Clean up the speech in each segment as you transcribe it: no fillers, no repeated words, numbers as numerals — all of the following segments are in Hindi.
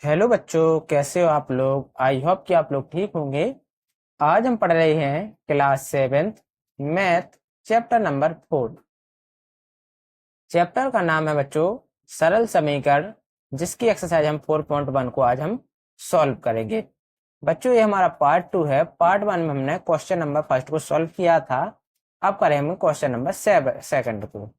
हेलो बच्चों, कैसे हो आप लोग। आई होप कि आप लोग ठीक होंगे। आज हम पढ़ रहे हैं class 7th math chapter number 4। Chapter का नाम है बच्चों सरल समीकरण, जिसकी एक्सरसाइज हम 4.1 को आज हम सॉल्व करेंगे। बच्चों ये हमारा पार्ट 2 है। पार्ट 1 में हमने क्वेश्चन नंबर फर्स्ट को सॉल्व किया था। अब करें हम क्वेश्चन नंबर सेकंड को।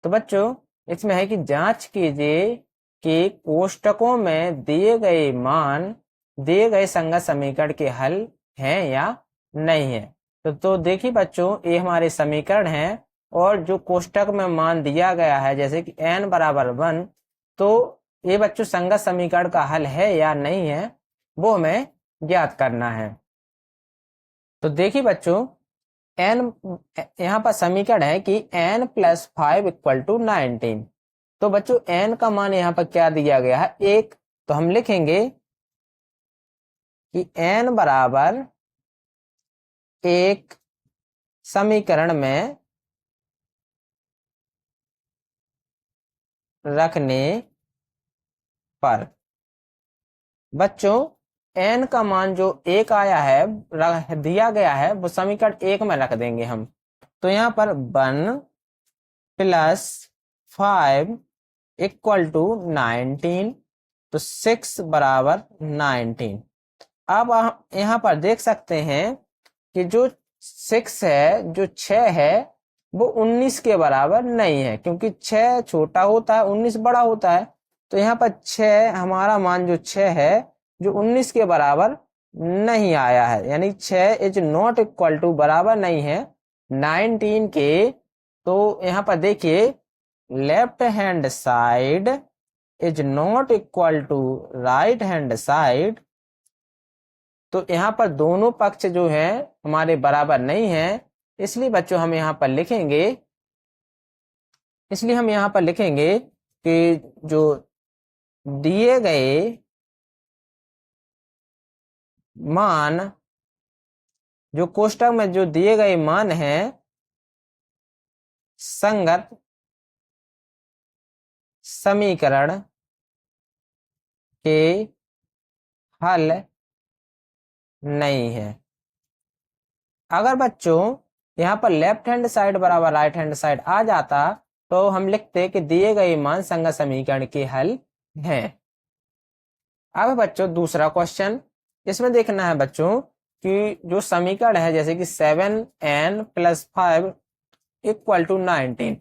तो बच्चों इसमें है कि जांच कीजिए कि कोष्टकों में दिए गए मान दिए गए संगत समीकरण के हल हैं या नहीं है। तो देखिए बच्चों, ये हमारे समीकरण हैं और जो कोष्टक में मान दिया गया है जैसे कि n बराबर 1, तो ये बच्चों संगत समीकरण का हल है या नहीं है वो हमें ज्ञात करना है। तो देखिए बच्चों, n यहाँ पर समीकरण है कि n+5 = 19। तो बच्चों n का मान यहाँ पर क्या दिया गया है, 1। तो हम लिखेंगे कि n बराबर 1 समीकरण में रखने पर बच्चों n का मान जो 1 आया है दिया गया है वो समीकरण 1 में रख देंगे हम। तो यहाँ पर 1+5 = 19। तो 6 बराबर 19। अब यहाँ पर देख सकते हैं कि जो 6 है, जो 6 है वो 19 के बराबर नहीं है, क्योंकि 6 छोटा होता है 19 बड़ा होता है। तो यहाँ पर 6 हमारा मान जो 6 है जो 19 के बराबर नहीं आया है, यानी 6 इज नॉट इक्वल टू बराबर नहीं है 19 के। तो यहाँ पर देखिए left hand side is not equal to right hand side. तो यहाँ पर दोनों पक्ष जो हैं हमारे बराबर नहीं है, इसलिए बच्चों हम यहाँ पर लिखेंगे कि जो दिए गए मान, जो कोष्टक में जो दिए गए मान हैं संगत समीकरण के हल नहीं है। अगर बच्चों यहाँ पर लेफ्ट हैंड साइड बराबर राइट हैंड साइड आ जाता तो हम लिखते कि दिए गए मान संगत समीकरण के हल हैं। अब बच्चों दूसरा क्वेश्चन, इसमें देखना है बच्चों कि जो समीकरण है जैसे कि 7n+5 = 19।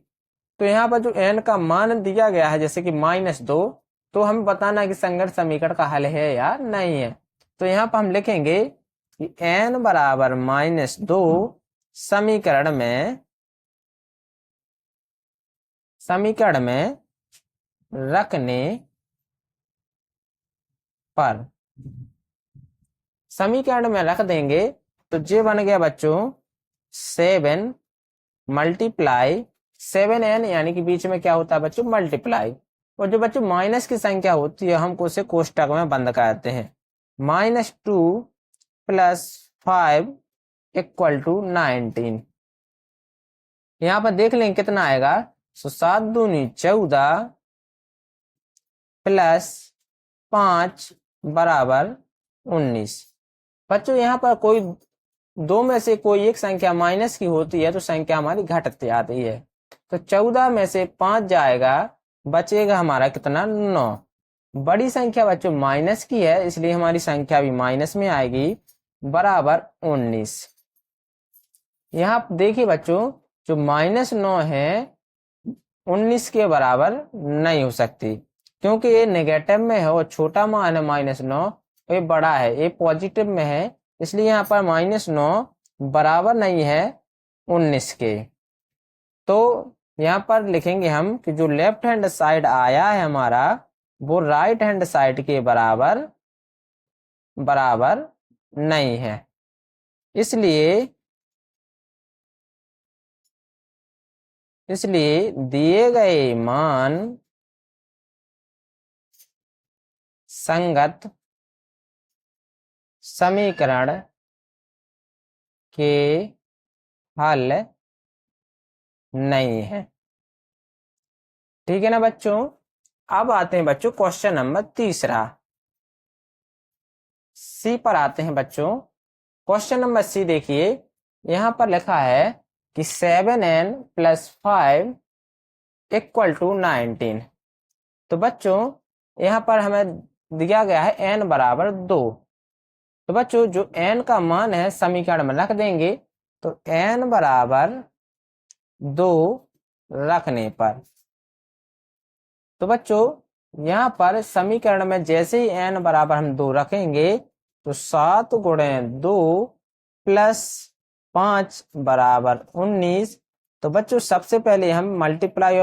तो यहाँ पर जो n का मान दिया गया है जैसे कि -2, तो हमें बताना है कि संगत समीकरण का हल है या नहीं है। तो यहाँ पर हम लिखेंगे कि n बराबर -2 समीकरण में रखने पर समीकरण में रख देंगे तो ये बन गया बच्चों 7 × 7n, यानी कि बीच में क्या होता है बच्चों मल्टीप्लाई, और जो बच्चों माइनस की संख्या होती है हमको उसे कोष्टक में बंद करते हैं। -2 + 5 = 19। यहाँ पर देख लेंगे कितना आएगा। 7 दूनी 14 + 5 बराबर 19। बच्चों यहाँ पर कोई दो में से कोई एक संख्या माइनस की होती है तो संख्या हमारी घटती आती है। तो 14 में से 5 जाएगा, बचेगा हमारा कितना 9। बड़ी संख्या बच्चों माइनस की है इसलिए हमारी संख्या भी माइनस में आएगी, बराबर 19। यहाँ देखिए बच्चों जो -9 है 19 के बराबर नहीं हो सकती, क्योंकि ये नेगेटिव में है और छोटा मान है -9, ये बड़ा है, ये पॉजिटिव में है, इसलिए यहाँ पर -9 बराबर नहीं है 19 के। तो यहाँ पर लिखेंगे हम कि जो लेफ्ट हैंड साइड आया है हमारा वो राइट हैंड साइड के बराबर नहीं है। इसलिए दिए गए मान संगत समीकरण के हल नहीं है। ठीक है ना बच्चों। अब आते हैं बच्चों क्वेश्चन नंबर तीसरा। सी पर आते हैं बच्चों। क्वेश्चन नंबर सी देखिए, यहां पर लिखा है कि 7n + 5 = 19। तो बच्चों यहाँ पर हमें दिया गया है n बराबर 2। तो बच्चों जो n का मान है समीकरण में रख देंगे। तो n बराबर 2 रखने पर, तो बच्चों यहाँ पर समीकरण में जैसे ही n बराबर हम 2 रखेंगे तो 7 × 2 + 5 बराबर 19। तो बच्चों सबसे पहले हम मल्टीप्लाई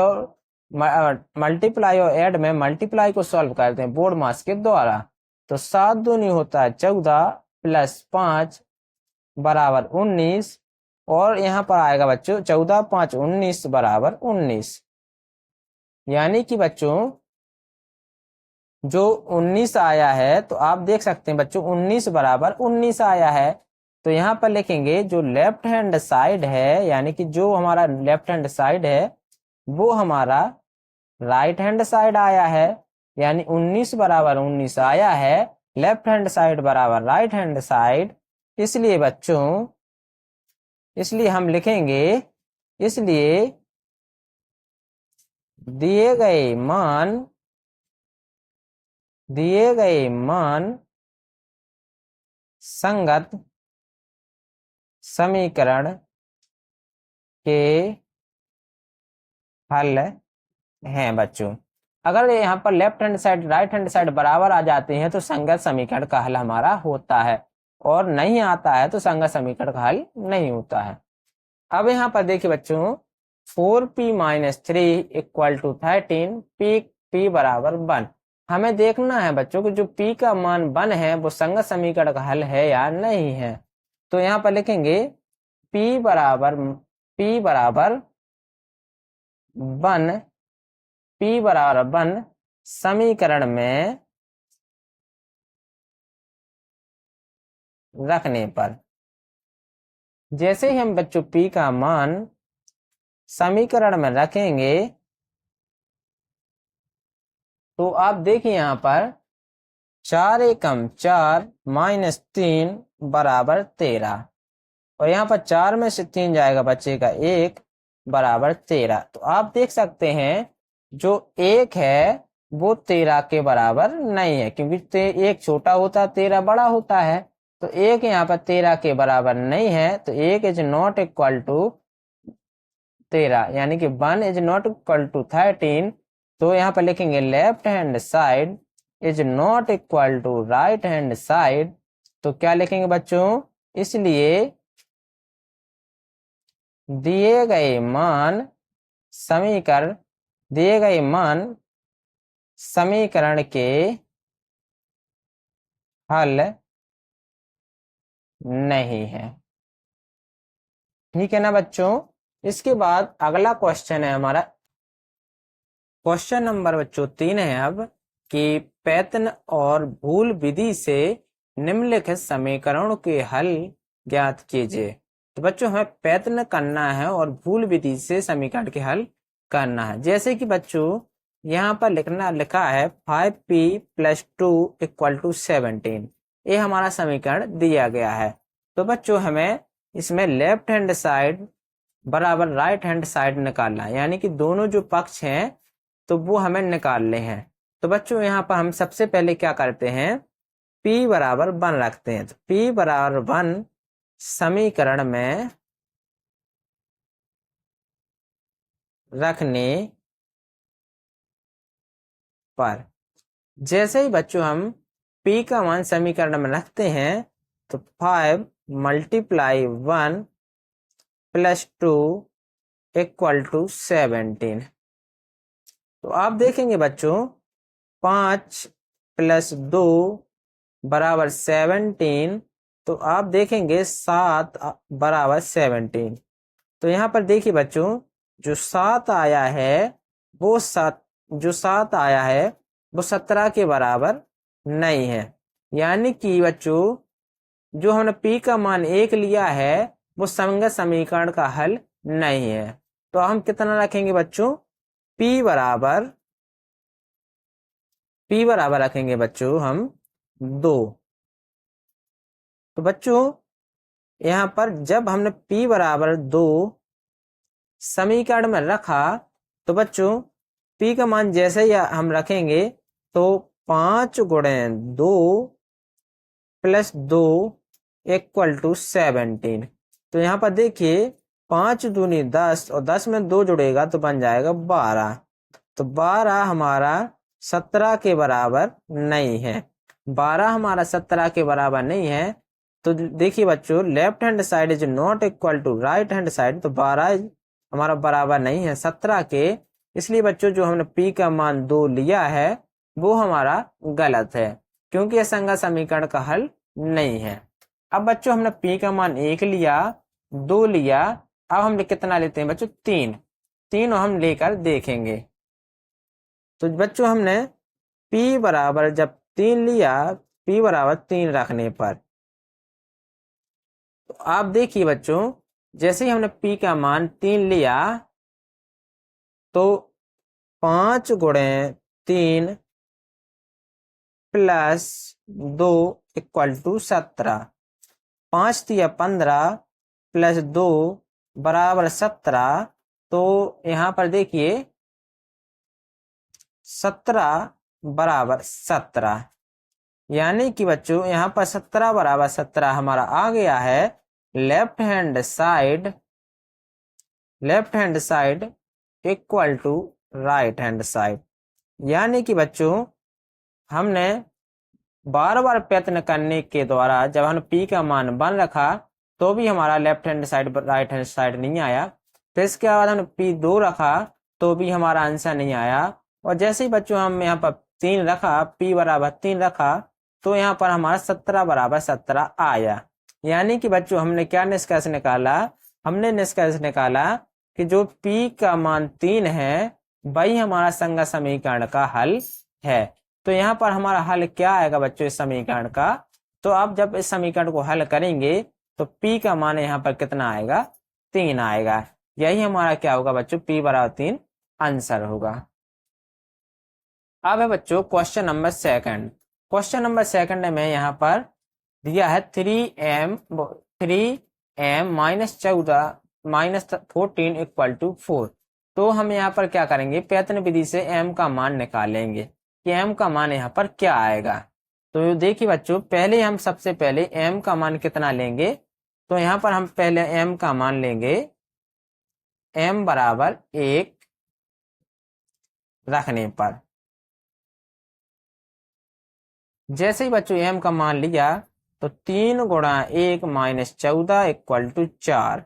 और ऐड में मल्टीप्लाई को सॉल्व करते हैं बोर्ड मास के द्वारा। तो 7 दूनी होता है 14 + 5 बराबर 19। और यहाँ पर आएगा बच्चों 14 × 5 = 19 बराबर 19। यानी कि बच्चों जो 19 आया है, तो आप देख सकते हैं बच्चों 19 बराबर 19 आया है। तो यहाँ पर लिखेंगे जो लेफ्ट हैंड साइड है, यानी कि जो हमारा लेफ्ट हैंड साइड है वो हमारा राइट हैंड साइड आया है। यानी 19 बराबर 19 आया है, लेफ्ट हैंड साइड बराबर राइट हैंड साइड। इसलिए बच्चों, इसलिए हम लिखेंगे, इसलिए दिए गए मान संगत समीकरण के हल हैं बच्चों। अगर यहाँ पर left hand side right hand side बराबर आ जाते हैं तो संगत समीकरण का हल हमारा होता है, और नहीं आता है तो संगत समीकरण का हल नहीं होता है। अब यहाँ पर देखिए बच्चों 4p - 3 = 13, p बराबर 1। हमें देखना है बच्चों कि जो p का मान 1 है वो संगत समीकरण का हल है या नहीं है। तो यहाँ पर लिखेंगे p बराबर 1, p बराबर 1 समीकरण में रखने पर, जैसे ही हम बच्चों p का मान समीकरण में रखेंगे तो आप देखिए यहाँ पर 4 × 4 - 3 बराबर 13। और यहाँ पर 4 में से 3 जाएगा, बचेगा 1 बराबर 13। तो आप देख सकते हैं जो 1 है वो 13 के बराबर नहीं है, क्योंकि 1 छोटा होता है 13 बड़ा होता है। तो 1 यहाँ पर 13 के बराबर नहीं है, तो 1 = 13, यानी कि 1 = 13। तो यहाँ पर लिखेंगे left hand side = right hand side. तो क्या लिखेंगे बच्चों, इसलिए दिए गए मान समीकरण के हल नहीं है। ठीक है ना बच्चों। इसके बाद अगला क्वेश्चन है हमारा, क्वेश्चन नंबर बच्चों 3 है अब, कि पैतन और भूल विधि से निम्नलिखित समीकरणों के हल ज्ञात कीजिए। तो बच्चों हमें पैतन करना है और भूल विधि से समीकरण के हल करना है। जैसे कि बच्चों यहाँ पर लिखा है 5p + 2 = 17। ये हमारा समीकरण दिया गया है। तो बच्चों हमें इसमें लेफ्ट हैंड साइड बराबर राइट हैंड साइड निकालना है, यानी कि दोनों जो पक्ष हैं तो वो हमें निकालने हैं। तो बच्चों यहाँ पर हम सबसे पहले क्या करते हैं, p बराबर 1 रखते हैं। तो p बराबर 1 समीकरण में रखने पर, जैसे ही बच्चों हम p का मान समीकरण में रखते हैं तो 5 × 1 + 2 = 17। तो आप देखेंगे बच्चों 5 + 2 बराबर 17। तो आप देखेंगे 7 बराबर 17। तो यहाँ पर देखिए बच्चों जो 7 आया है वो 17 के बराबर नहीं है। यानी कि बच्चों जो हमने p का मान 1 लिया है वो संगत समीकरण का हल नहीं है। तो हम कितना रखेंगे बच्चों, p बराबर रखेंगे बच्चों हम 2। तो बच्चों यहाँ पर जब हमने p बराबर 2 समीकरण में रखा तो बच्चों p का मान जैसे ही हम रखेंगे तो 5 गुणे 2 प्लस 2 इक्वल टू 17। तो यहाँ पर देखिए 5 दूनी 10 और 10 में 2 जुड़ेगा तो बन जाएगा 12। तो 12 हमारा 17 के बराबर नहीं है। 12 हमारा 17 के बराबर नहीं है। तो देखिए बच्चों left hand side is not equal to right hand side. तो 12 हमारा बराबर नहीं है 17 के। इसलिए बच्चों जो हमने p का मान 2 लिया है वो हमारा गलत है, क्योंकि यह संगत समीकरण का हल नहीं है। अब बच्चों हमने p का मान 1 लिया, 2 लिया, अब हम कितना लेते हैं बच्चों 3। तीनों हम लेकर देखेंगे। तो बच्चों हमने p बराबर जब 3 लिया, p बराबर 3 रखने पर तो आप देखिए बच्चों जैसे ही हमने p का मान 3 लिया तो 5 गुणे 3 प्लस 2 इक्वल टू 17। 5 तिया 15 प्लस 2 बराबर 17। तो यहाँ पर देखिए 17 बराबर 17, यानी कि बच्चों यहाँ पर 17 बराबर 17 हमारा आ गया है। Left hand side equal to right hand side. यानी कि बच्चों हमने बार बार प्रयत्न करने के द्वारा जब हमने p का मान 1 रखा तो भी हमारा left hand side right hand side नहीं आया। फिर इसके बाद हमने p 2 रखा तो भी हमारा आंसर नहीं आया। और जैसे ही बच्चों हम यहाँ पर 3 रखा, p बराबर 3 रखा तो यहाँ पर हमारा 17 बराबर 17 आया। यानी कि बच्चों हमने क्या निष्कर्ष निकाला? हमने निष्कर्ष निकाला कि जो p का मान 3 है वही हमारा संगत समीकरण का हल है। तो यहाँ पर हमारा हल क्या आएगा बच्चों इस समीकरण का? तो आप जब इस समीकरण को हल करेंगे तो p का मान यहाँ पर कितना आएगा? 3 आएगा। यही हमारा क्या होगा बच्चों? p बराबर 3 आंसर होगा। अब है बच्चों क्वेश्चन नंबर 2। क्वेश्चन नंबर 2 में यहाँ पर दिया है 3m माइनस 14 इक्वल टू 4। तो हम यहाँ पर क्या करेंगे? प्रयत्न विधि से m का मान निकालेंगे कि m का मान यहाँ पर क्या आएगा। तो देखिए बच्चों पहले हम सबसे पहले m का मान कितना लेंगे? तो यहाँ पर हम पहले m का मान लेंगे m बराबर 1 रखने पर। जैसे ही बच्चों m का मान लिया तो 3 गुणा 1 माइनस 14 इक्वल टू 4।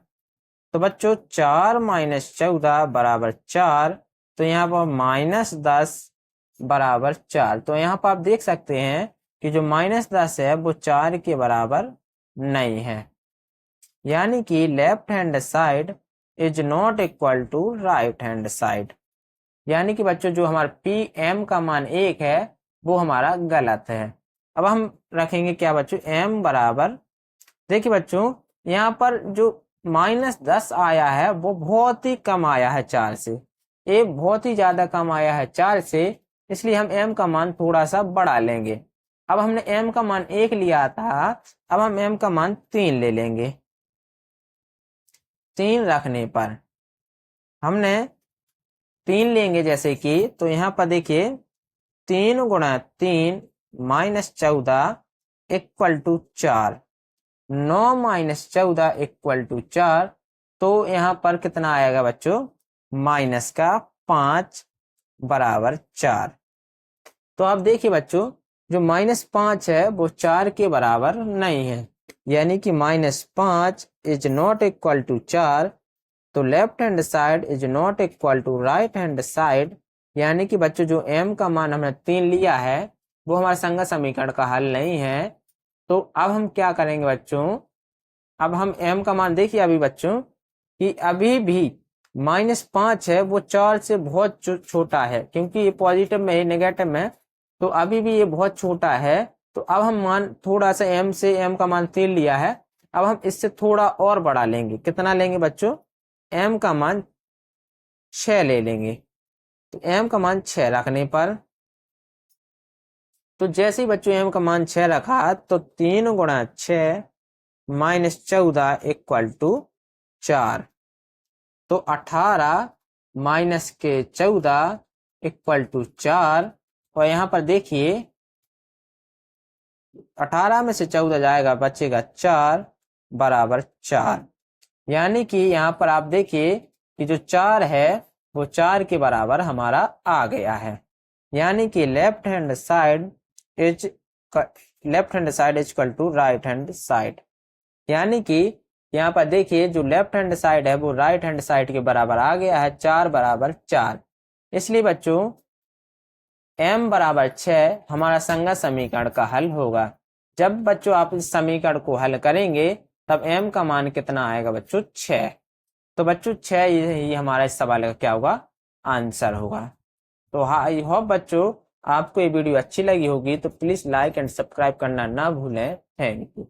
तो बच्चों 4 माइनस 14 बराबर 4। तो यहाँ पर माइनस 10 बराबर 4। तो यहाँ पर आप देख सकते हैं कि जो माइनस 10 है वो 4 के बराबर नहीं है। यानी कि left hand side is not equal to right hand side. यानी कि बच्चों जो हमारा m का मान 1 है वो हमारा गलत है। अब हम रखेंगे क्या बच्चों? m बराबर, देखिए बच्चों यहाँ पर जो माइनस 10 आया है वो बहुत ही कम आया है 4 से। ये बहुत ही ज्यादा कम आया है 4 से, इसलिए हम m का मान थोड़ा सा बढ़ा लेंगे। अब हमने m का मान 1 लिया था, अब हम m का मान 3 ले लेंगे। 3 रखने पर हमने 3 लेंगे जैसे कि, तो यहाँ पर देखिए 3 गुणा 3 minus 14 equal to 4। 9 minus 14 equal to 4। तो यहाँ पर कितना आएगा बच्चों? माइनस का 5 बराबर 4। तो आप देखिए बच्चों जो -5 है वो 4 के बराबर नहीं है। यानी कि -5 इज नॉट इक्वल टू 4। तो left hand side is not equal to right hand side. यानी कि बच्चों जो m का मान हमने 3 लिया है वो हमारे संगत समीकरण का हल नहीं है। तो अब हम क्या करेंगे बच्चों? अब हम m का मान देखिए अभी बच्चों कि अभी भी -5 है वो 4 से बहुत छोटा है, क्योंकि ये पॉजिटिव में है नेगेटिव में, तो अभी भी ये बहुत छोटा है। तो अब हम मान थोड़ा सा m से m का मान 3 लिया है, अब हम इससे थोड़ा और बढ़ा लेंगे। कितना लेंगे बच्चों? m का मान 6 ले लेंगे। तो m का मान 6 रखने पर, तो जैसे ही बच्चों m का मान 6 रखा तो 3 गुणा 6 -14 इक्वल टू 4। तो 18 माइनस के 14 इक्वल टू 4। और यहाँ पर देखिए 18 में से 14 जाएगा, बचेगा 4 बराबर 4। यानी कि यहाँ पर आप देखिए कि जो 4 है वो 4 के बराबर हमारा आ गया है। यानी कि left hand side is equal to right hand side. यानी कि यहाँ पर देखिए जो लेफ्ट हैंड साइड है वो राइट हैंड साइड के बराबर आ गया है, 4 बराबर 4। इसलिए बच्चों m बराबर 6 हमारा संगत समीकरण का हल होगा। जब बच्चों आप इस समीकरण को हल करेंगे तब m का मान कितना आएगा बच्चों? 6। तो बच्चों 6 ये हमारा इस सवाल का क्या होगा? आंसर होगा। तो आई होप बच्चों आपको ये वीडियो अच्छी लगी होगी, तो प्लीज लाइक एंड सब्सक्राइब करना ना भूलें। Thank you.